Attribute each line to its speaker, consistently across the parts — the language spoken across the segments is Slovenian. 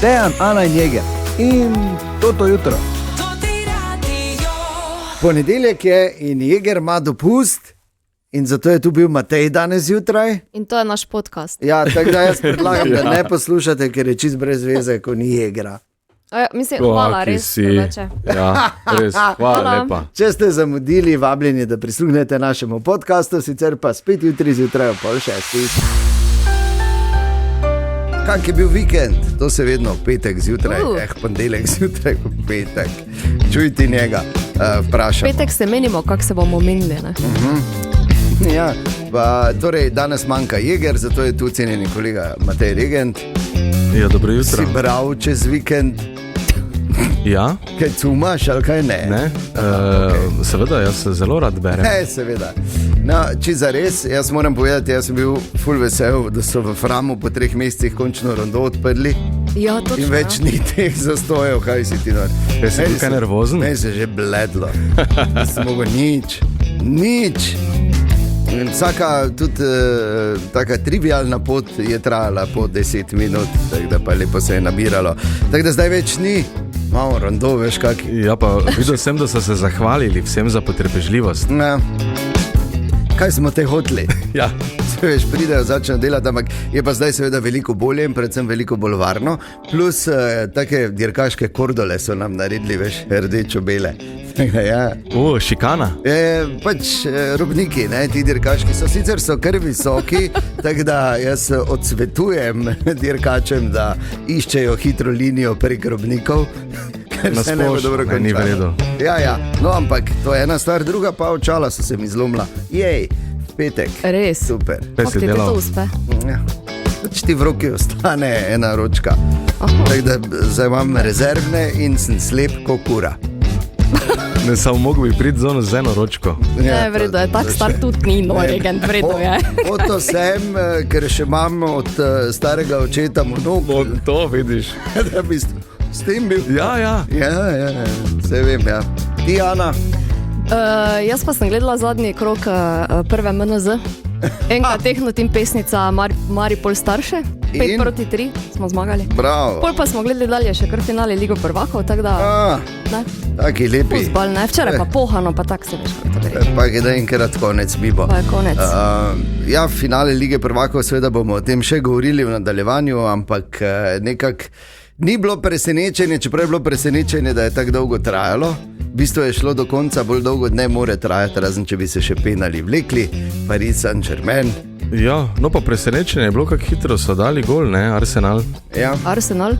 Speaker 1: Dejan, Ana in Jeger. In to jutro. Ponedeljek je in Jeger ima dopust. In zato je tu bil Matej danes zjutraj.
Speaker 2: In to je naš podcast.
Speaker 1: Ja, tako da jaz predlagam, da ne poslušate, ker je čist brez veze, ko ni Jegera.
Speaker 2: Mislim, hvala, res.
Speaker 3: Ja, res, hvala lepa.
Speaker 1: Če ste zamudili, vabljeni, da prisluhnete našemu podcastu, sicer pa spet jutri zjutraj ob 5:30. Kak je bil vikend? To se vedno v petek zjutraj, ponedeljek zjutraj, petek. Čujte njega, vprašamo.
Speaker 2: Petek se menimo, kako se bomo menili, ne?
Speaker 1: Ja, pa, torej danes manjka Jeger, zato je tu cenjeni kolega Matej Regent.
Speaker 3: Ja, dobro jutro.
Speaker 1: Si bral čez vikend?
Speaker 3: Ja.
Speaker 1: Kaj cumaš ali kaj ne?
Speaker 3: Ne, seveda, jaz se zelo rad berem.
Speaker 1: Seveda. No, če za res, jaz moram povedati, jaz sem bil ful vesel, da so v Framu po 3 mesecih končno rondo odprli.
Speaker 2: Ja, točno.
Speaker 1: In več ni teh zastojev, kaj si ti nor.
Speaker 3: Kaj si tukaj nervozen?
Speaker 1: Meni se že bledlo. Nisem mogel nič. In vsaka tudi taka trivialna pot je trajala po 10 minut, tako da pa lepo se je nabiralo. Tako da zdaj več ni. Malo rondo, veš kak.
Speaker 3: Ja, pa videl sem, da so se zahvalili vsem za potrpežljivost.
Speaker 1: Ja. Kaj smo te hoteli?
Speaker 3: Ja.
Speaker 1: Veš, pridejo, začnejo delati, ampak je pa zdaj seveda veliko bolje in predvsem veliko bolj varno. Plus take dirkaške kordole so nam naredili, veš, rdečo-bele. Ja.
Speaker 3: Šikana.
Speaker 1: Pač robniki, ne, ti dirkaški sicer so kar visoki, tako da jaz odsvetujem dirkačem, da iščejo hitro linijo prek robnikov, ker se ne bo dobro končalo.
Speaker 3: Ni v redu.
Speaker 1: Ja, no, ampak to je ena stvar, druga pa očala so se mi zlomila. Jej, petek.
Speaker 2: Res.
Speaker 1: Super.
Speaker 3: Kaj si delal?
Speaker 2: To uspe.
Speaker 1: Ja. Pač ti v roki ostane ena ročka. Tako da zdaj imam rezervne in sem slep kot kura.
Speaker 3: Ne, samo mogo bi priti z eno ročko.
Speaker 2: Ne, vredo je, tak star tudi ni, no, Regent, vredo je.
Speaker 1: Oto sem, ker še imam od starega očeta monok.
Speaker 3: To vidiš.
Speaker 1: Da bi s tem bil.
Speaker 3: Ja.
Speaker 1: Vse vem, ja. Ti, Ana?
Speaker 2: Jaz pa sem gledala zadnji krok prve MNZ. Enka tehnotim pesnica Maripol starše. 5-3 smo zmagali.
Speaker 1: Bravo.
Speaker 2: Pol pa smo gledali dalje še kar finale Ligo prvakov, tako da...
Speaker 1: Taki lepi.
Speaker 2: Fuzbal, ne? Včeraj pa pohano, pa tak se veš, kako to gre.
Speaker 1: Pa je da enkrat konec bibo.
Speaker 2: Pa je konec.
Speaker 1: Ja, finale Lige prvakov, seveda bomo o tem še govorili v nadaljevanju, ampak nekako ni bilo presenečenje, čeprav je bilo presenečenje, da je tako dolgo trajalo. V bistvu je šlo do konca, bolj dolgo ne more trajati, razen če bi se še penali vlekli. Paris Saint-Germain.
Speaker 3: Ja, no pa presenečenje je bilo, kako hitro so dali gol, ne, Arsenal.
Speaker 1: Ja.
Speaker 2: Arsenal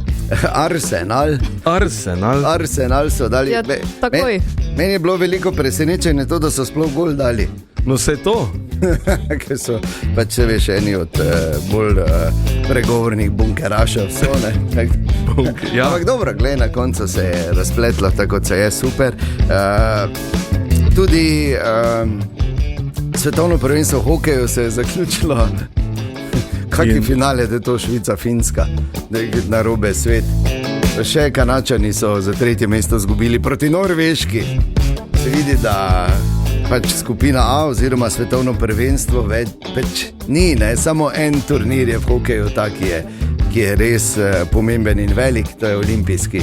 Speaker 1: so dali.
Speaker 2: Ja, takoj.
Speaker 1: Meni je bilo veliko presenečenje to, da so sploh gol dali.
Speaker 3: No, vse to.
Speaker 1: Ker so, pač se veš, eni od bolj pregovornih bunkerašev so, ne.
Speaker 3: Ja.
Speaker 1: Ampak dobro, glej, na koncu se je razpletlo, tako kot se je, super. Tudi svetovno prvenstvo v hokeju se je zaključilo. Kakšen finale, da je to Švica-Finska, da je narobe svet. Še Kanačani so za 3. mesto izgubili proti Norveški. Se vidi, da pač skupina A oziroma svetovno prvenstvo več ni, ne? Samo en turnir je v hokeju tak, ki je res pomemben in velik, to je olimpijski.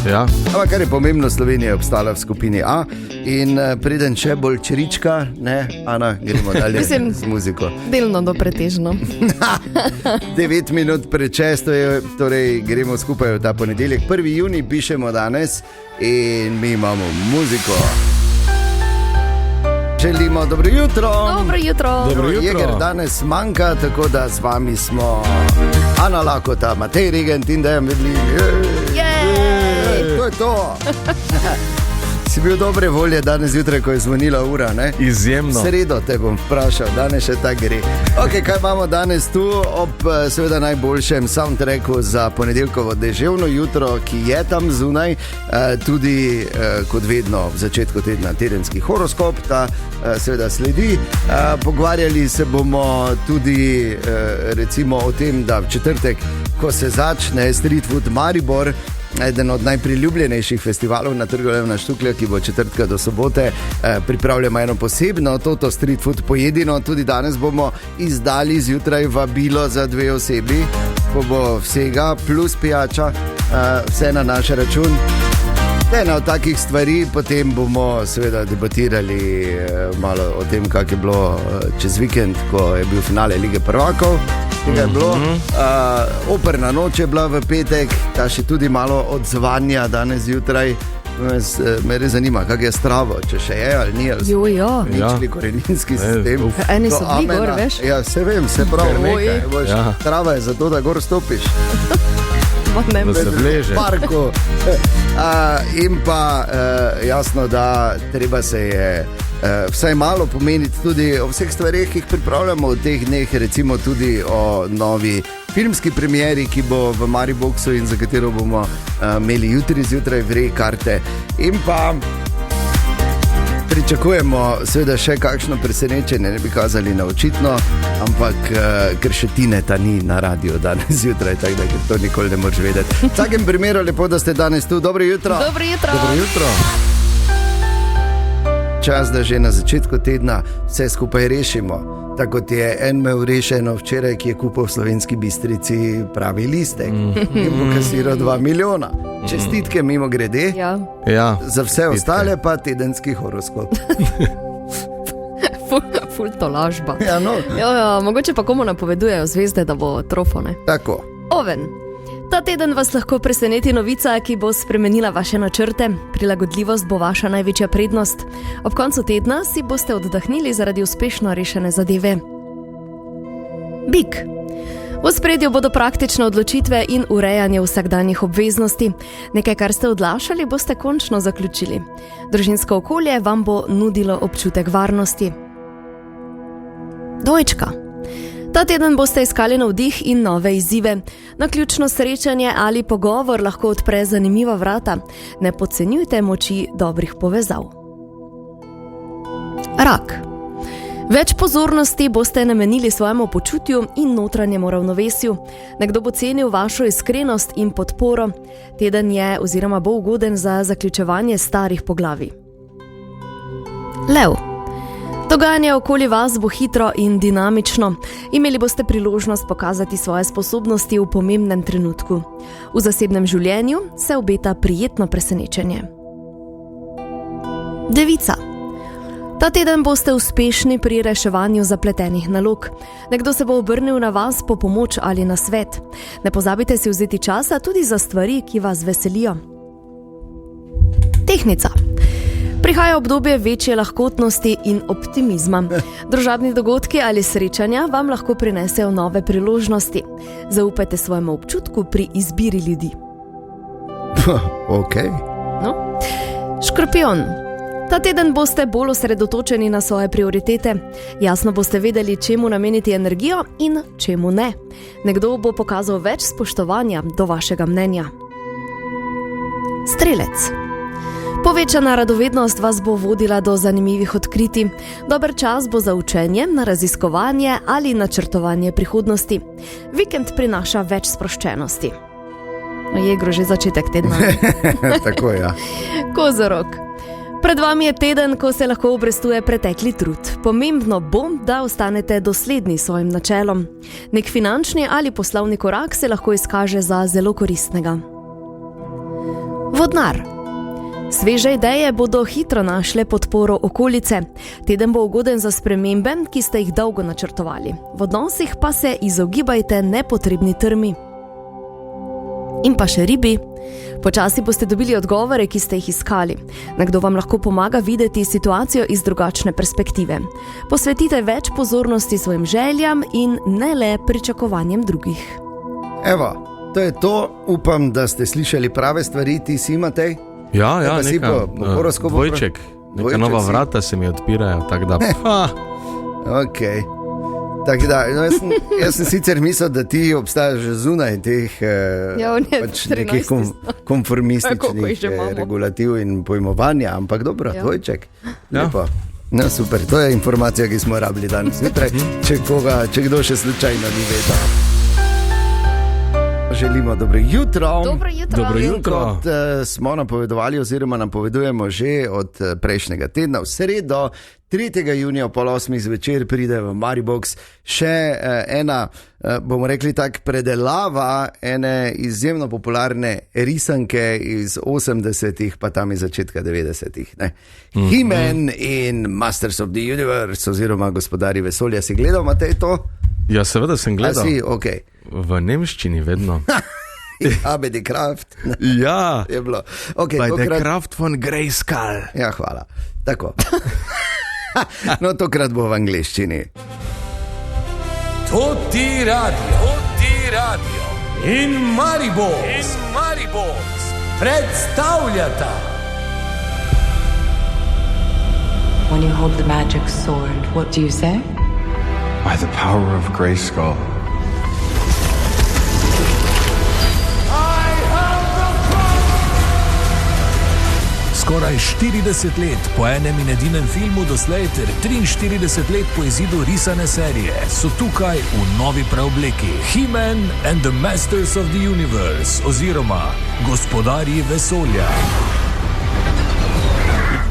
Speaker 3: Ja.
Speaker 1: Ampak kar je pomembno, Slovenija je obstala v skupini A in preden še bolj črička, ne, Ana, gremo dalje z muziko.
Speaker 2: Delno do pretežno.
Speaker 1: 9 minut pred 6, torej gremo skupaj v ta ponedeljek. 1. junij pišemo danes in mi imamo muziko. Želimo dobro jutro.
Speaker 2: Dobro jutro.
Speaker 1: Jeger danes manjka, tako da z vami smo Ana Lakota, Matej Regent in Dejan Vedlin. To je to. Si bil dobre volje danes zjutraj, ko je zvonila ura, ne?
Speaker 3: Izjemno.
Speaker 1: Sredo te bom vprašal, danes še tak gre. Ok, kaj imamo danes tu ob seveda najboljšem soundtracku za ponedeljkovo deževno jutro, ki je tam zunaj, tudi kot vedno v začetku tedna tedenski horoskop, ta seveda sledi. Pogovarjali se bomo tudi recimo o tem, da v četrtek, ko se začne Street Food Maribor, eden od najpriljubljenejših festivalov na Trgu Levna Štuklja, ki bo četrtka do sobote, pripravljamo eno posebno toto street food pojedino. Tudi danes bomo izdali zjutraj vabilo za 2 osebi, ko bo vsega plus pijača. vse na naš račun. Ena od takih stvari, potem bomo seveda debatirali malo o tem, kako je bilo čez vikend, ko je bil finale Lige prvakov. Je bilo. Operna noč je bila v petek, ta še tudi malo odzvanja danes zjutraj. Me res zanima, kak je stravo, če še je ali ni, ali
Speaker 2: Jo, jo.
Speaker 1: ničli koreninski sistem.
Speaker 2: Eni so bili gor, veš?
Speaker 1: Ja, se vem, se pravi.
Speaker 3: Ja.
Speaker 1: Trava je zato, da gor stopiš.
Speaker 3: Da se vleže.
Speaker 1: Parku. In pa jasno, da treba se je vsaj malo pomeniti tudi o vseh stvareh, ki jih pripravljamo v teh dneh, recimo tudi o novi filmski premieri, ki bo v Mariboxu in za katero bomo imeli jutri zjutraj vrej karte. In pa pričakujemo seveda še kakšno presenečenje, ne bi kazali na očitno, ampak ker še Tineta ni na radio danes zjutraj, tako da to nikoli ne moreš vedeti. V vsakem primeru lepo, da ste danes tu. Dobro jutro.
Speaker 2: Dobro jutro.
Speaker 3: Dobro jutro.
Speaker 1: Čas, da že na začetku tedna vse skupaj rešimo. Tako kot je en imel rešeno včeraj, ki je kupil v Slovenski Bistrici pravi listek in pokasiral 2 milijona. Čestitke mimo grede.
Speaker 2: Ja.
Speaker 1: Za vse ostale pa tedenski horoskop.
Speaker 2: Ful to lažba.
Speaker 1: Ja, no.
Speaker 2: Mogoče pa komu napovedujejo zvezde, da bo trofone.
Speaker 1: Tako.
Speaker 2: Oven. Ta teden vas lahko preseneti novica, ki bo spremenila vaše načrte. Prilagodljivost bo vaša največja prednost. Ob koncu tedna si boste oddahnili zaradi uspešno rešene zadeve. Bik. V ospredju bodo praktične odločitve in urejanje vsakdanjih obveznosti. Nekaj, kar ste odlašali, boste končno zaključili. Družinsko okolje vam bo nudilo občutek varnosti. Dvojčka. Ta teden boste iskali navdih in nove izzive. Naključno srečanje ali pogovor lahko odpre zanimiva vrata. Ne podcenjujte moči dobrih povezav. Rak. Več pozornosti boste namenili svojemu počutju in notranjemu ravnovesju. Nekdo bo cenil vašo iskrenost in podporo. Teden je oziroma bo ugoden za zaključevanje starih poglavij. Lev. Dogajanje okoli vas bo hitro in dinamično. Imeli boste priložnost pokazati svoje sposobnosti v pomembnem trenutku. V zasebnem življenju se obeta prijetno presenečenje. Devica. Ta teden boste uspešni pri reševanju zapletenih nalog. Nekdo se bo obrnil na vas po pomoč ali na svet. Ne pozabite si vzeti časa tudi za stvari, ki vas veselijo. Tehnica. Prihaja obdobje večje lahkotnosti in optimizma. Družabni dogodki ali srečanja vam lahko prinesejo nove priložnosti. Zaupajte svojemu občutku pri izbiri ljudi.
Speaker 1: Ok.
Speaker 2: No? Škorpijon. Ta teden boste bolj osredotočeni na svoje prioritete. Jasno boste vedeli, čemu nameniti energijo in čemu ne. Nekdo bo pokazal več spoštovanja do vašega mnenja. Strelec. Povečana radovednost vas bo vodila do zanimivih odkritij. Dober čas bo za učenje, na raziskovanje ali načrtovanje prihodnosti. Vikend prinaša več sproščenosti. Je gro že začetek tedna.
Speaker 1: Tako, ja.
Speaker 2: Kozorog. Pred vami je teden, ko se lahko obrestuje pretekli trud. Pomembno bo, da ostanete dosledni svojim načelom. Nek finančni ali poslovni korak se lahko izkaže za zelo koristnega. Vodnar. Sveže ideje bodo hitro našle podporo okolice. Teden bo ugoden za spremembe, ki ste jih dolgo načrtovali. V odnosih pa se izogibajte nepotrebni trmi. In pa še ribi. Počasi boste dobili odgovore, ki ste jih iskali. Nekdo vam lahko pomaga videti situacijo iz drugačne perspektive. Posvetite več pozornosti svojim željam in ne le pričakovanjem drugih.
Speaker 1: Evo, to je to. Upam, da ste slišali prave stvari, ti si Matej.
Speaker 3: Ja, neka dvojček. Neka nova vrata se mi odpirajo, tako da...
Speaker 1: Ok. Tako da, no, jaz sem sicer mislil, da ti obstajaš že zunaj teh pač nekih konformističnih regulativ in pojmovanja, ampak dobro, dvojček. Lepo. No, super, to je informacija, ki smo rabili danes zjutraj, če kdo še slučajno ni vedel. želimo dobro jutro.
Speaker 2: Dobro jutro.
Speaker 1: Kot smo napovedovali oziroma napovedujemo že od prejšnjega tedna v sredo, 3. junija ob 8. zvečer pride v Maribox še ena, bomo rekli tak, predelava ene izjemno popularne risanke iz 80-ih, pa tam iz začetka 90-ih. He-Man in Masters of the Universe oziroma Gospodarji vesolja. Si gledal, Matej, to?
Speaker 3: Ja, seveda sem gledal.
Speaker 1: Okay.
Speaker 3: V nemščini vedno.
Speaker 1: Abe de Kraft.
Speaker 3: Ja,
Speaker 1: je bilo. Okay,
Speaker 3: by the Kraft von Greyskull.
Speaker 1: Ja, hvala. Tako. No, tokrat bo v angleščini.
Speaker 4: Tutti radio in Maribox predstavljata.
Speaker 5: When you hold the magic sword, what do you say?
Speaker 6: By the power of Greyskull.
Speaker 4: Skoraj 40 let po enem in edinem filmu doslej ter 43 let po izidu risane serije so tukaj v novi preobleki He-Man and the Masters of the Universe oziroma Gospodarji vesolja.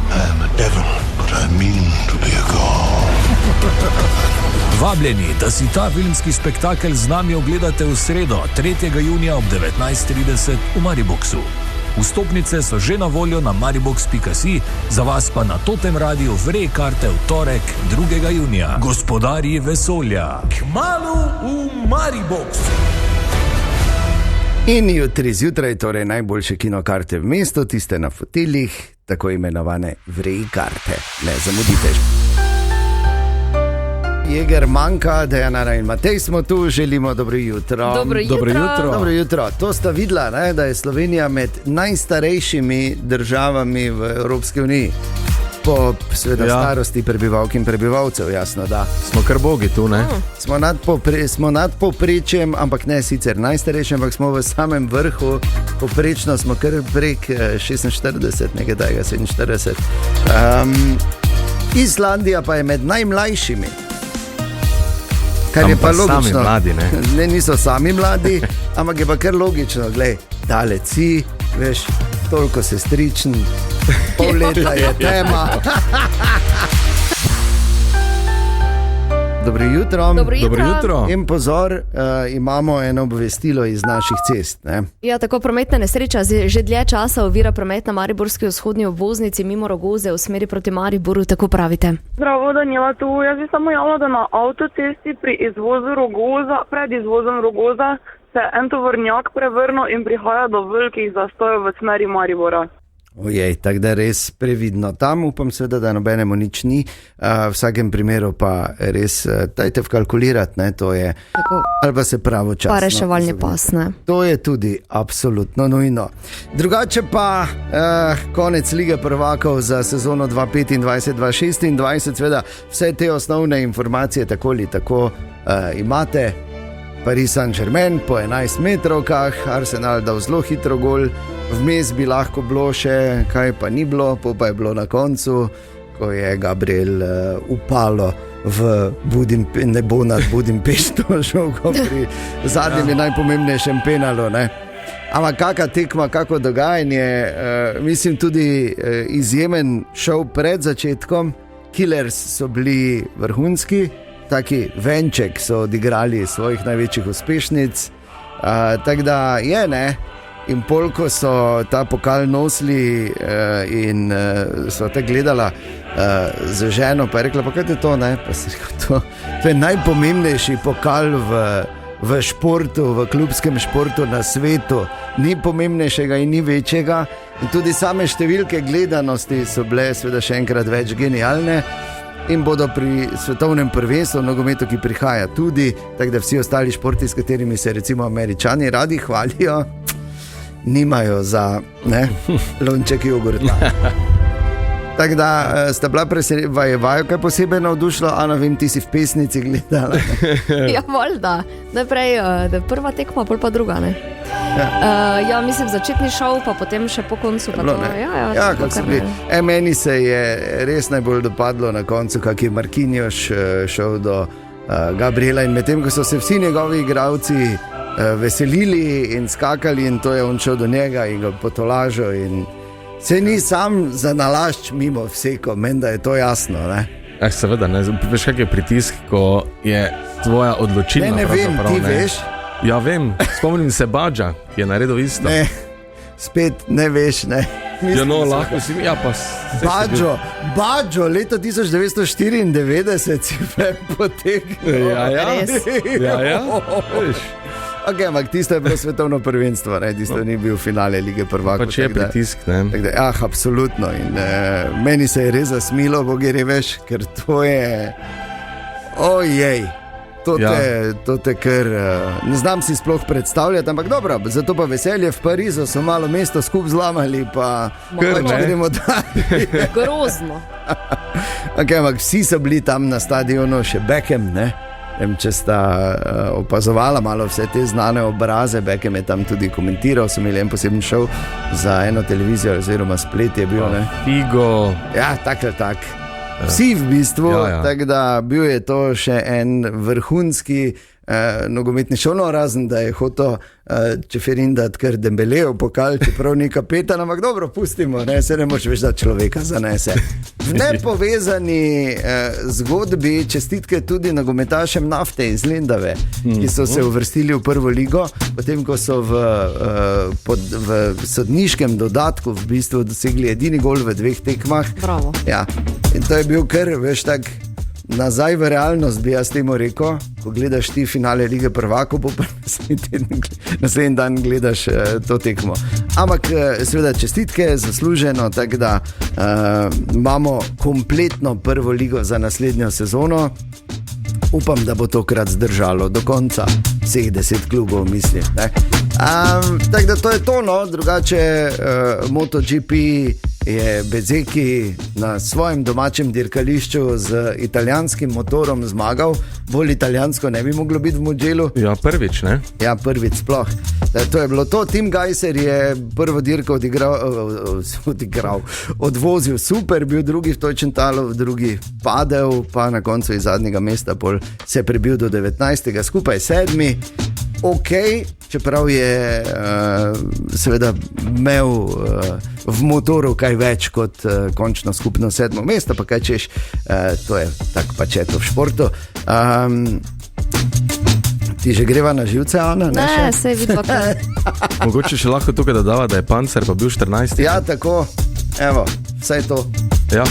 Speaker 7: I am a devil, but I mean to be a god.
Speaker 4: Vabljeni, da si ta filmski spektakel z nami ogledate v sredo 3. junija ob 19:30 v Mariboxu. Vstopnice so že na voljo na maribox.si, za vas pa na Totem Radiu vrej karte v torek 2. junija. Gospodarji vesolja, kmalu v Mariboxu.
Speaker 1: In jutri zjutraj, torej najboljše kinokarte v mestu, tiste na foteljih, tako imenovane vrej karte. Ne zamudite. Jeger manjka, Dejana in Matej smo tu, želimo dobro jutro.
Speaker 2: Dobro
Speaker 1: jutro. To sta videla, ne, da je Slovenija med najstarejšimi državami v Evropski uniji. Po starosti prebivalk in prebivalcev, jasno, da.
Speaker 3: Smo kar bogi tu, ne?
Speaker 1: Smo nad povprečjem, ampak ne sicer najstarejši, ampak smo v samem vrhu. Povprečno smo kar prek 46, nekaj tega 47. Islandija pa je med najmlajšimi. Kar je pa logično.
Speaker 3: Sami mladi, ne?
Speaker 1: Niso sami mladi, ampak je pa kar logično. Glej, dalec si, veš, toliko sestričen, pol leta je tema. Dobro jutro. In pozor, imamo eno obvestilo iz naših cest. Ne?
Speaker 2: Ja, tako prometna nesreča že dlje časa ovira promet na mariborski vzhodni obvoznici mimo Rogoze v smeri proti Mariboru, tako pravite.
Speaker 8: Zdravo, Daniela, tu. Jaz bi samo javila, da na avtocesti pri izvozu Rogoza, pred izvozom Rogoza, se en tovornjak prevrnil in prihaja do velikih zastojev v smeri Maribora.
Speaker 1: Ojej, tako da res previdno. Tam upam seveda, da nobenemu nič ni. V vsakem primeru pa res dajte vkalkulirati, ne, to je. Tako. Ali pa se pravočasno.
Speaker 2: Pa reševalni pas, ne.
Speaker 1: To je tudi absolutno nujno. Drugače pa konec Lige prvakov za sezono 2025-2026, seveda vse te osnovne informacije tako ali tako imate. Paris Saint-Germain po 11 metrovkah, Arsenal dal zelo hitro gol, vmes bi lahko bilo še, kaj pa ni bilo, pa je bilo na koncu, ko je Gabriel upalo v nebo nad Budimpešto žogo pri zadnjem najpomembnejšem penalu. Ne? Ampak kaka tekma, kako dogajanje, mislim tudi izjemen šov pred začetkom, Killers so bili vrhunski, taki venček so odigrali svojih največjih uspešnic, tako da je, ne, in polko so ta pokal nosili in so te gledala z ženo, pa je rekla, pa kaj je to, ne, pa si rekel, to je najpomembnejši pokal v športu, v klubskem športu na svetu, ni pomembnejšega in ni večjega in tudi same številke gledanosti so bile seveda še enkrat več genialne. In bodo pri svetovnem prvenstvu v nogometu, ki prihaja tudi, tako da vsi ostali športi, s katerimi se recimo Američani radi hvalijo, nimajo za lonček jogurta. Tako da sta bila vaju kaj posebej navdušilo, Ana, vem, ti si v pesnici gledala.
Speaker 2: Ja, valjda. Najprej prva tekma, pol pa druga, ne? Ja, mislim, začetni šov, pa potem še po koncu.
Speaker 1: Meni se je res najbolj dopadlo na koncu, kak je Marquinhos šel do Gabriela in medtem, ko so se vsi njegovi igralci veselili in skakali in to je on šel do njega in ga potolažil in se ni sam za nalašč mimo vseko, meni da je to jasno, ne?
Speaker 3: Seveda, ne, veš kak je pritisk, ko je tvoja odločilna.
Speaker 1: Ne vem, ti veš?
Speaker 3: Ja, vem, spomnim se Badža, ki je naredil isto.
Speaker 1: Ne, spet ne veš, ne.
Speaker 3: Ja, no, lahko si mi, ja pa...
Speaker 1: Badžo, leto 1994 si potegnil.
Speaker 3: Ja, veš.
Speaker 1: Ok, ampak tisto je bilo svetovno prvenstvo, ne? Tisto ni bil finale Lige prvakov.
Speaker 3: Pač je pritisk, ne?
Speaker 1: Absolutno. In meni se je res zasmilo, Bogeri, veš, ker to je... Ojej, to te kar... Ne znam si sploh predstavljati, ampak dobro, zato pa veselje v Parizu so malo mesto skup zlamali, pa gremo dalje.
Speaker 2: Grozno.
Speaker 1: Ok, ampak vsi so bili tam na stadionu, še Beckham, ne? Če sta opazovala malo vse te znane obraze, Beckham je tam tudi komentiral, so imeli en poseben šov za eno televizijo, oziroma Splet je bil, ne?
Speaker 3: Figo.
Speaker 1: Ja, tak. Vsi v bistvu, tako da bil je to še en vrhunski nogometni šov, razen da je hotel Čeferin dati kar Dembelejo pokal, čeprav ni kapetan, ampak dobro, pustimo, ne, se ne moš več da človeka zanese. V nepovezani zgodbi čestitke tudi nogometašem Nafte iz Lendave, ki so se uvrstili v prvo ligo, potem ko so v sodniškem dodatku v bistvu dosegli edini gol v 2 tekmah.
Speaker 2: Bravo.
Speaker 1: Ja, in to je bil kar, veš, tak nazaj v realnost, bi jaz temu rekel, ko gledaš ti finale Lige prvakov, pa naslednji dan gledaš to tekmo. Ampak seveda čestitke, zasluženo, tako da imamo kompletno prvo ligo za naslednjo sezono. Upam, da bo tokrat zdržalo do konca vseh 10 klubov, mislim. Tako da to je to, no, drugače MotoGP je Bezeki na svojem domačem dirkališču z italijanskim motorom zmagal. Bolj italijansko ne bi moglo biti v Mugellu.
Speaker 3: Ja, prvič, ne?
Speaker 1: Ja, prvič sploh. To je bilo to. Tim Gajser je prvo dirko odvozil super, bil drugi v Točentalu, drugi padel, pa na koncu iz zadnjega mesta pol se prebil do 19. skupaj 7. Ok, čeprav je seveda imel v motoru kaj več kot končno skupno 7. mesto, pa kaj češ, to je tako pač je to v športu. Ti že greva na živce, Ana?
Speaker 2: Ne, se vidi pa kaj.
Speaker 3: Mogoče še lahko tukaj dodava, da je Pancer pa bil 14.
Speaker 1: Ja, tako, evo, vsaj to.
Speaker 3: Ja.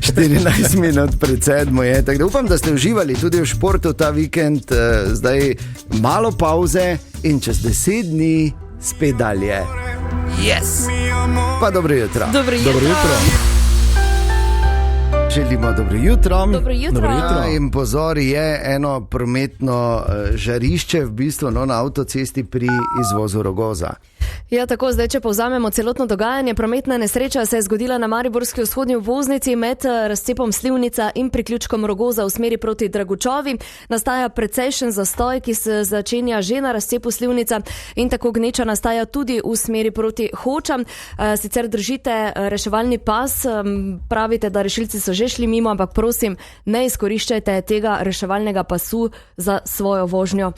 Speaker 1: 14 minut pred 7 je, tako da upam, da ste uživali tudi v športu ta vikend, zdaj malo pauze in čez 10 dni spet dalje. Yes! Pa dobro jutro.
Speaker 2: Dobro jutro.
Speaker 1: Želimo dobro jutro.
Speaker 2: Dobro jutro.
Speaker 1: In pozor, je eno prometno žarišče v bistvu na avtocesti pri izvozu Rogoza.
Speaker 2: Ja, tako, zdaj, če povzamemo celotno dogajanje, prometna nesreča se je zgodila na mariborski vzhodni obvoznici med razcepom Slivnica in priključkom Rogoza v smeri proti Dragučovi. Nastaja precejšen zastoj, ki se začenja že na razcepu Slivnica in tako gneča nastaja tudi v smeri proti Hočam. Sicer držite reševalni pas, pravite, da rešilci so že šli mimo, ampak prosim, ne izkoriščajte tega reševalnega pasu za svojo vožnjo.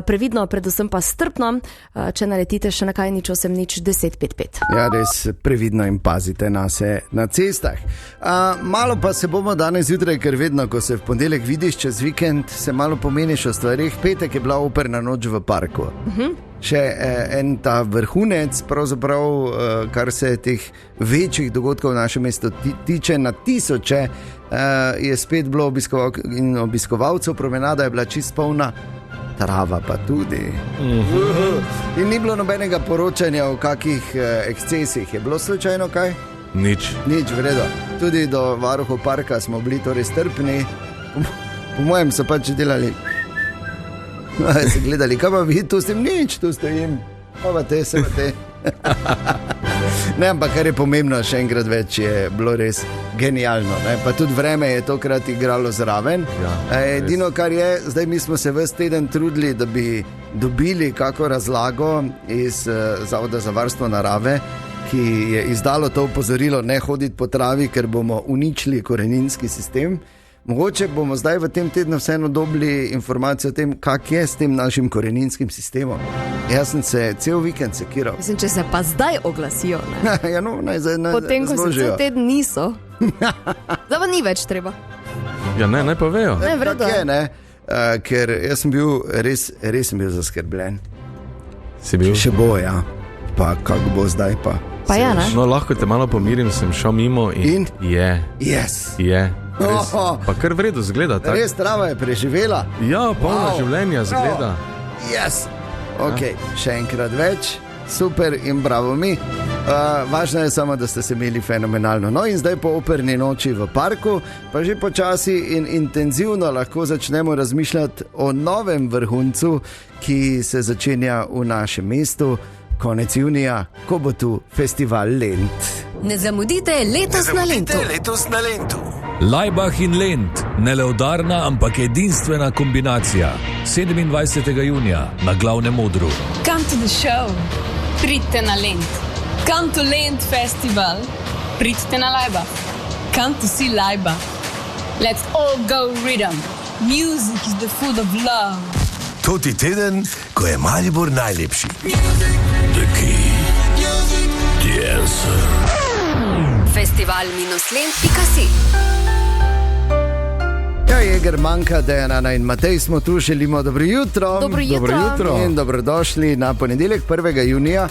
Speaker 2: Previdno, predvsem pa strpno, če naletite še na kaj nič 8-10-5-5.
Speaker 1: Ja, res previdno in pazite na se na cestah. Malo pa se bomo danes zjutraj, ker vedno, ko se v ponedeljek vidiš čez vikend, se malo pomeniš o stvarih. Petek je bila operna noč v parku. Še en ta vrhunec, pravzaprav, kar se teh večjih dogodkov v našem mestu tiče, na tisoče je spet bilo obiskovalcev, promenada je bila čist polna, trava pa tudi. In ni bilo nobenega poročanja o kakih ekscesih. Je bilo slučajno kaj?
Speaker 3: Nič,
Speaker 1: vredo. Tudi do varuhov parka smo bili torej strpni. Po mojem so pač delali. Se gledali, kaj pa vi, tu stojim, nič, tu stojim. Pa te. Ne, ampak kar je pomembno, še enkrat več, je bilo res genialno, ne? Pa tudi vreme je tokrat igralo zraven. Edino, kar je, zdaj mi smo se ves teden trudili, da bi dobili kako razlago iz Zavoda za varstvo narave, ki je izdalo to opozorilo, ne hoditi po travi, ker bomo uničili koreninski sistem. Mogoče bomo zdaj v tem tednu vseeno dobili informacijo o tem, kak je s tem našim koreninskim sistemom. Jaz sem se cel vikend sekiral.
Speaker 2: Mislim, če se pa zdaj oglasijo, ne?
Speaker 1: Ja, no, naj
Speaker 2: Potem, ko se
Speaker 1: zložijo.
Speaker 2: cel teden niso. Zdaj pa ni več treba.
Speaker 3: Ja, ne povejo.
Speaker 2: Ne, v redu
Speaker 1: Tak
Speaker 2: je.
Speaker 1: je, ne? Ker jaz sem bil, res sem bil zaskrbljen.
Speaker 3: Si bil?
Speaker 1: Še bo, ja. Pa kako bo zdaj pa?
Speaker 2: Pa ja, ne?
Speaker 3: No, lahko te malo pomirim, sem šel mimo in je.
Speaker 1: Yes.
Speaker 3: Res. Pa kar v redu zgleda. Tak?
Speaker 1: Res trava je preživela.
Speaker 3: Ja, polno življenja zgleda.
Speaker 1: Yes. Ok, še enkrat več, super in bravo mi. Važno je samo, da ste se imeli fenomenalno. No in zdaj po operni noči v parku, pa že počasi in intenzivno lahko začnemo razmišljati o novem vrhuncu, ki se začenja v našem mestu konec junija, ko bo tu festival Lent.
Speaker 9: Ne zamudite letos na Lentu.
Speaker 4: Laibach in Lent, ne le udarna, ampak edinstvena kombinacija. 27. junija na glavnem odru.
Speaker 10: Come to the show, pridite na Lent. Come to Lent Festival, pridite na Laibach. Come to see Laibach. Let's all go rhythm. Music is the food of love.
Speaker 7: Toti teden, ko je Maribor najlepši.
Speaker 4: The key, the answer.
Speaker 9: Festival-lent.si.
Speaker 1: Ja, Jeger manjka, Dejana in Matej smo tu, želimo dobro jutro.
Speaker 2: Dobro jutro.
Speaker 1: In dobrodošli na ponedeljek 1. junija.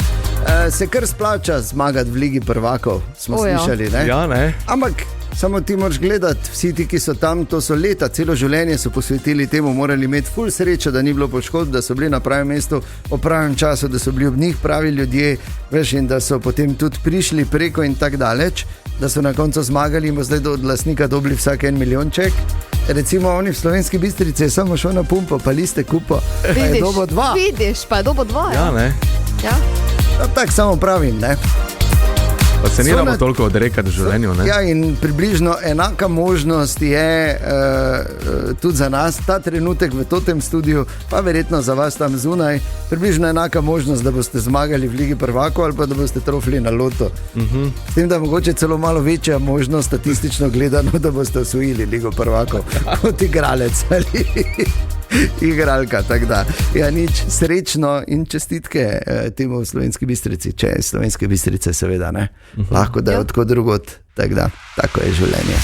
Speaker 1: Se kar splača zmagati v Ligi prvakov, smo slišali, ne?
Speaker 3: Ja, ne.
Speaker 1: Ampak samo ti moraš gledati, vsi ti, ki so tam, to so leta, celo življenje so posvetili temu, morali imeti ful srečo, da ni bilo poškodb, da so bili na pravem mestu o pravem času, da so bili ob njih pravi ljudje, veš, in da so potem tudi prišli preko in tak daleč, da so na koncu zmagali in bo zdaj od lastnika dobili vsak 1 milijonček. Recimo oni v Slovenski Bistrici je samo šel na pumpo, pa liste kupo, pa je dobo 2.
Speaker 2: Vidiš, pa je dobo 2.
Speaker 3: Ja, ne.
Speaker 2: Ja.
Speaker 1: Tak samo pravim, ne?
Speaker 3: Pa se niramo toliko odrekati v življenju, ne?
Speaker 1: Ja, in približno enaka možnost je tudi za nas, ta trenutek v totem studiu, pa verjetno za vas tam zunaj, približno enaka možnost, da boste zmagali v Ligi prvakov ali pa da boste trofili na loto. S tem, da mogoče celo malo večja možnost statistično gledano, da boste osvojili Ligo prvakov kot igralec ali igralka, tako da. Ja, nič, srečno in čestitke temu v Slovenski Bistrici, če je Slovenske Bistrice seveda, ne? Lahko da je odkot drugot, tako da, tako je življenje.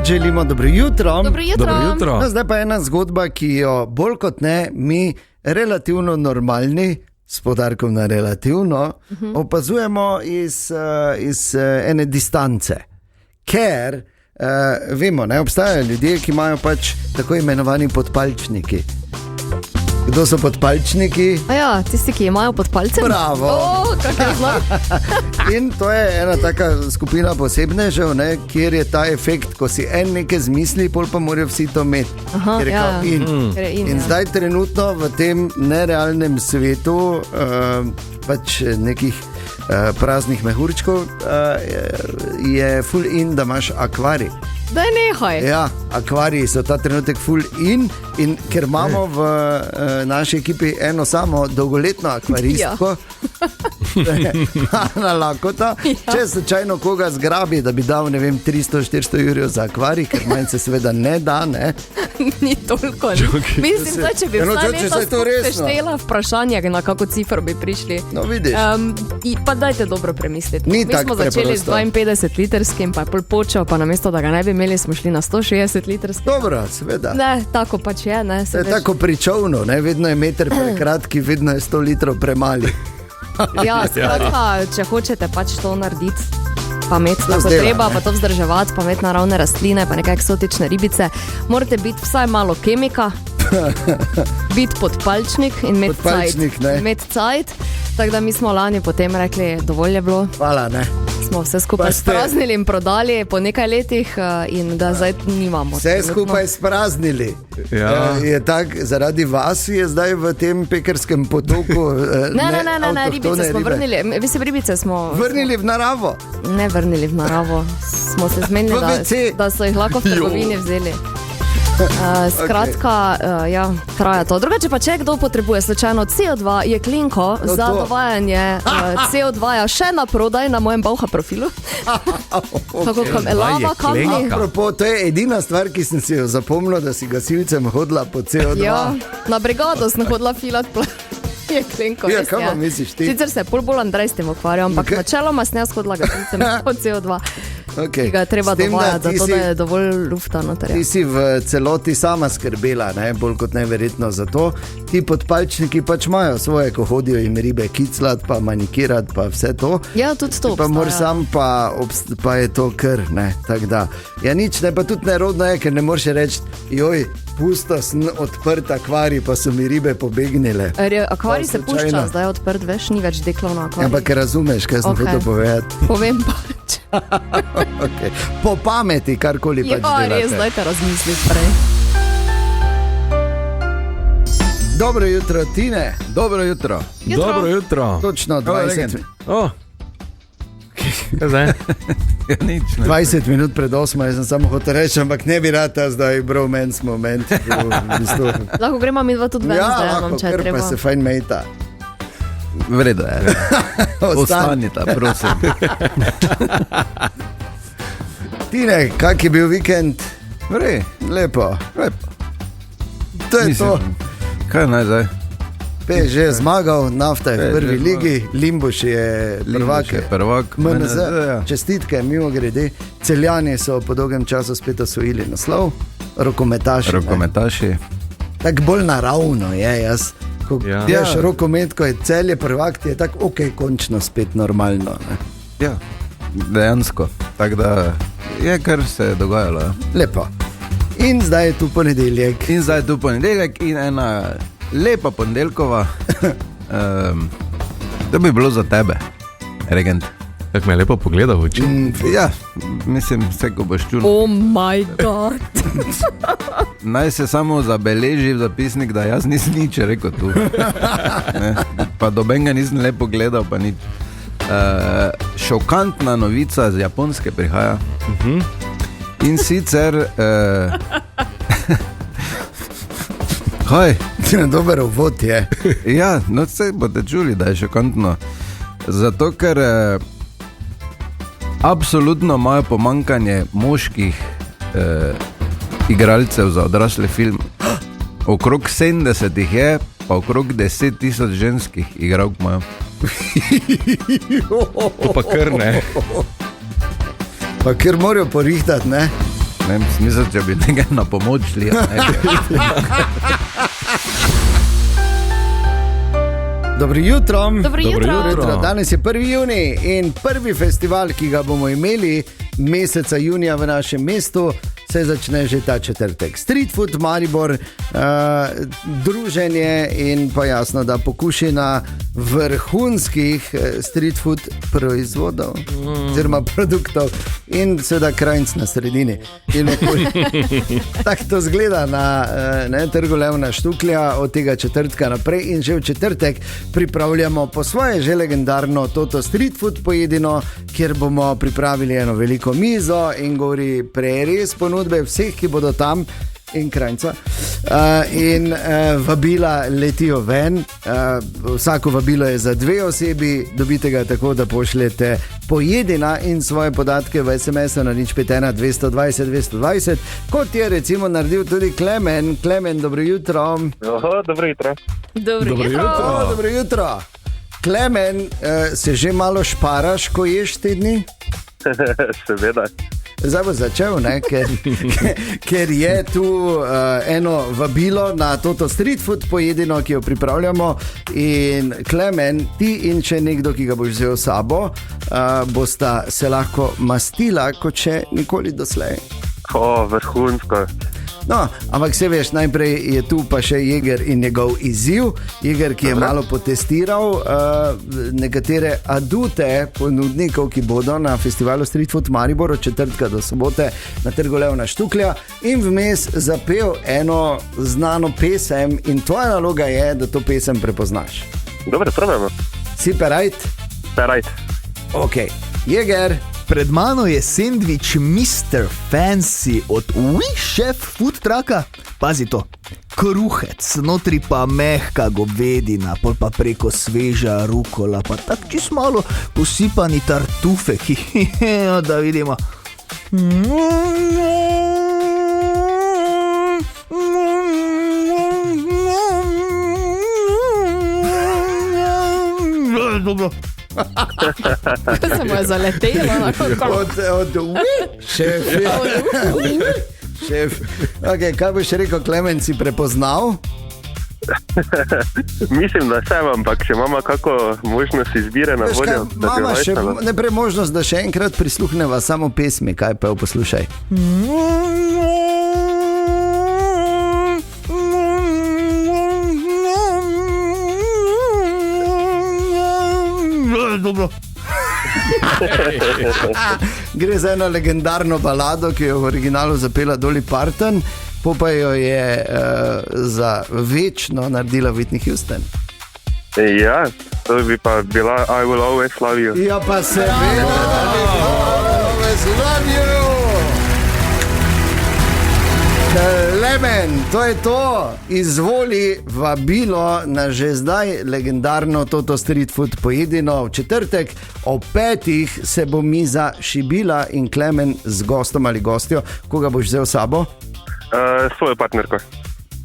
Speaker 1: Želimo dobro jutro.
Speaker 2: Dobro jutro.
Speaker 1: No, zdaj pa ena zgodba, ki jo bolj kot ne mi relativno normalni, s poudarkom na relativno, opazujemo iz ene distance. Ker vemo, ne, obstajajo ljudje, ki imajo pač tako imenovani podpalčniki. Kdo so podpalčniki?
Speaker 2: A ja, tisti, ki imajo pod palcem.
Speaker 1: Bravo.
Speaker 2: Kako je zlo.
Speaker 1: In to je ena taka skupina posebnežev, ne, kjer je ta efekt, ko si en nekaj zmisli, pol pa morajo vsi to imeti.
Speaker 2: Aha,
Speaker 1: Ker je
Speaker 2: ja.
Speaker 1: kao in. In zdaj trenutno v tem nerealnem svetu pač nekih praznih mehurčkov je full in, da imaš akvarij.
Speaker 2: Daj nehaj.
Speaker 1: Ja, akvariji so ta trenutek full in ker imamo v naši ekipi eno samo dolgoletno akvaristko, Ana Lakota, če slučajno koga zgrabi, da bi dal, ne vem, 300-400 jurjev za akvarij, ker manj se seveda ne da, ne?
Speaker 2: Ni toliko. Mislim, da če bi vsaj letos seštela vprašanja, na kako cifro bi prišli.
Speaker 1: No, vidiš.
Speaker 2: Pa dajte dobro premisliti.
Speaker 1: Ni
Speaker 2: Mi smo
Speaker 1: tako
Speaker 2: začeli z
Speaker 1: preprosto.
Speaker 2: 52 litrskim, pa je pol počel, pa namesto, da ga ne bi imeli, smo šli na 160 litrskim.
Speaker 1: Dobro, seveda.
Speaker 2: Ne, tako pač je, ne.
Speaker 1: To je tako pri čovnu, ne? Vedno je meter prekratki, vedno je 100 litrov premali.
Speaker 2: Ja, skratka, če hočete pač to narediti, pa imeti tako
Speaker 1: Zdela,
Speaker 2: treba,
Speaker 1: ne?
Speaker 2: pa to vzdrževati, pa imeti naravne rastline, pa nekaj eksotične ribice, morate biti vsaj malo kemika, biti podpalčnik in imeti
Speaker 1: Podpalčnik,
Speaker 2: cajt.
Speaker 1: ne?
Speaker 2: Imeti cajt, tako da mi smo lani potem rekli, dovolj je bilo.
Speaker 1: Hvala, ne?
Speaker 2: Smo vse skupaj
Speaker 1: Pa ste-
Speaker 2: spraznili in prodali po nekaj letih in da zdaj nimamo.
Speaker 1: Vse
Speaker 2: trenutno.
Speaker 1: skupaj spraznili.
Speaker 3: Ja.
Speaker 1: Je tak, zaradi vas je zdaj v tem pekerskem potoku
Speaker 2: Ne, ribice
Speaker 1: avtohtone
Speaker 2: smo
Speaker 1: ribe.
Speaker 2: vrnili. Mislim, ribice smo
Speaker 1: Vrnili v naravo.
Speaker 2: ne vrnili v naravo. Smo se zmenili,
Speaker 1: V WC.
Speaker 2: da so jih lahko v trgovini vzeli. Skratka, ja, traja to. Drugače pa, če kdo potrebuje slučajno CO2, je Klinko za dovajanje CO2 še na prodaj na mojem Bauha profilu. Tako kot lava kamni.
Speaker 1: To je edina stvar, ki sem si jo zapomnil, da si gasilcem hodila po CO2.
Speaker 2: Ja, na brigado sem hodila filat je Klinko.
Speaker 1: Ja, kaj pa misliš ti?
Speaker 2: Sicer se bolj Andrej s tem ukvarjal, ampak načeloma sem jaz hodila gasilcem po CO2.
Speaker 1: Okay.
Speaker 2: Ki ga je treba dovajati, zato da je dovolj lufta noter.
Speaker 1: Ti si v celoti sama skrbela, ne? Bolj kot neverjetno za to. Ti podpalčniki pač imajo svoje, ko hodijo jim ribe kiclat, pa manikirat, pa vse to.
Speaker 2: Ja, tudi to
Speaker 1: obstaja. Pa moraš sam, pa je to kar, ne, tak da. Ja, nič, ne, pa tudi nerodno je, ker ne moreš reči, joj, pusto sem odprt akvarij, pa so mi ribe pobegnile.
Speaker 2: Akvarij se pušča, zdaj je odprt, veš, ni več deklov na akvarij.
Speaker 1: Ja, ampak razumeš, kaj sem hotel povedati.
Speaker 2: Povem pač.
Speaker 1: Okay. Po pameti, karkoli pač delate.
Speaker 2: Ja, res, dajte razmisliti prej.
Speaker 1: Dobro jutro, Tine.
Speaker 3: Dobro jutro. Dobro jutro.
Speaker 1: Točno 20 minut.
Speaker 3: Kaj zdaj? Ja, nič,
Speaker 1: 20 minut pred 8, jaz sem samo hotel reči, ampak ne bi rata zdaj bromance moment.
Speaker 2: Lahko gremo mi dva tudi ven, zdaj
Speaker 1: lahko,
Speaker 2: če treba.
Speaker 1: Pa se fajn mejta.
Speaker 3: Vredo je. Ostanita, prosim.
Speaker 1: Tine, kak je bil vikend? Lepo. To je to.
Speaker 3: Kaj naj zdaj?
Speaker 1: PSG je zmagal, Nafta je v prvi ligi, Limbuš je prvak. MNZ, čestitke, mimo grede. Celjani so po dolgem času spet osvojili naslov. Rokometaši. Tako bolj naravno je, jaz. Ko gledaš rokomet, ko je Celje prvak, ti je tako, končno spet normalno. Ne?
Speaker 3: Ja, dejansko. Tako da je, kar se je dogajalo.
Speaker 1: Lepo. In zdaj je tu ponedeljek.
Speaker 3: In ena lepa ponedeljkova. To bi bilo za tebe, regent. Tako me je lepo pogledal v oči. Ja, mislim, vse ko boš čul.
Speaker 2: Oh my god.
Speaker 3: Naj se samo zabeleži v zapisnik, da jaz nisem nič rekel tu. Ne? Pa dobenga nisem lepo gledal, pa nič. Šokantna novica z Japonske prihaja. In sicer... Kaj?
Speaker 1: Dober uvod je.
Speaker 3: Ja, no vse boste čuli, da je šokantno. Zato, ker absolutno imajo pomankanje moških igralcev za odrasle film. Okrog 70 jih je, pa okrog 10,000 ženskih igralk imajo. To pa kar ne.
Speaker 1: Pa kar morajo porihtati, ne?
Speaker 3: Ne, smisel, če bi nekaj na pomoč šli.
Speaker 1: Dobro jutro.
Speaker 2: Dobro jutro.
Speaker 1: Danes je 1. junij in prvi festival, ki ga bomo imeli meseca junija v našem mestu, se začne že ta četrtek. Street food Maribor, druženje in pa jasno, da pokušina vrhunskih street food proizvodov oziroma produktov in seveda krajnc na sredini. Tako to zgleda na trgu Levna Štuklja od tega četrtka naprej in že v četrtek pripravljamo po svoje že legendarno toto street food pojedino, kjer bomo pripravili eno veliko mizo in govori preres ponudbe vseh, ki bodo tam in krajnca. Vabila letijo ven. Vsako vabilo je za 2 osebi, dobite ga tako, da pošljete pojedina in svoje podatke v SMS-u na 051 220 220, kot je recimo naredil tudi Klemen. Klemen, dobro jutro.
Speaker 11: Dobro jutro.
Speaker 1: Dobro jutro. Klemen, se že malo šparaš, ko ješ te dni?
Speaker 11: Seveda.
Speaker 1: Zdaj bo začel, ne? Ker je tu eno vabilo na toto street food pojedino, ki jo pripravljamo. In Klemen, ti in še nekdo, ki ga boš vzel s sabo, bosta se lahko mastila, kot še nikoli doslej.
Speaker 11: Vrhunsko.
Speaker 1: No, ampak se veš, najprej je tu pa še Jeger in njegov izziv. Jeger, ki je malo potestiral nekatere adute ponudnikov, ki bodo na festivalu Street Food Maribor od četrtka do sobote na trgu Levna Štuklja in vmes zapel eno znano pesem in tvoja naloga je, da to pesem prepoznaš.
Speaker 11: Dobro, probajmo.
Speaker 1: Si perajt?
Speaker 11: Perajt.
Speaker 1: Ok, Jeger,
Speaker 12: Pred mano je sendvič Mr. Fancy od Chef Food Trucka. Pazi to, kruhec, notri pa mehka govedina, pol pa preko sveža rukola, pa tak čist malo posipani tartufe, da vidimo. Dobro.
Speaker 2: Kaj se mu je zaletelo?
Speaker 1: Šef. Okay, kaj boš rekel, Klemen, si prepoznal?
Speaker 11: Mislim, da sem, ampak če imamo kako možnost izbire na voljo.
Speaker 1: Imamo še najprej možnost, da še enkrat prisluhneva samo pesmi, kaj pa jo poslušaj.
Speaker 12: Dobro.
Speaker 1: Gre za eno legendarno balado, ki jo v originalu zapela Dolly Parton, pa jo je za večno naredila Whitney Houston.
Speaker 11: Ja, to bi pa bila I Will Always Love You.
Speaker 1: Ja, pa seveda, I Will Always Love You. Klemen, to je to. Izvoli vabilo na že zdaj legendarno Toto Street Food pojedino. V četrtek ob 5 se bo miza šibila in Klemen z gostom ali gostjo. Koga boš vzel s sabo?
Speaker 11: Svojo partnerko.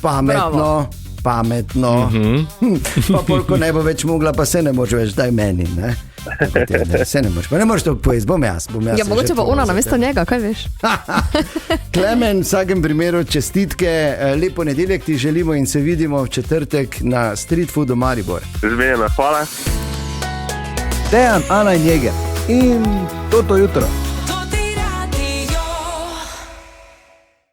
Speaker 1: Pametno. Pametno. Pa polko ne bo več mogla, pa se ne može več, daj meni, ne? Se ne moreš, pa ne moreš to pojesti, bom jaz.
Speaker 2: Ja, mogoče pa ona namesto njega, kaj veš?
Speaker 1: Klemen, v vsakem primeru čestitke, lep ponedeljek ti želimo in se vidimo v četrtek na Street Foodu Maribor.
Speaker 11: Zmenjeno, hvala.
Speaker 3: Dejan, Ana in Jeger in Toto jutro.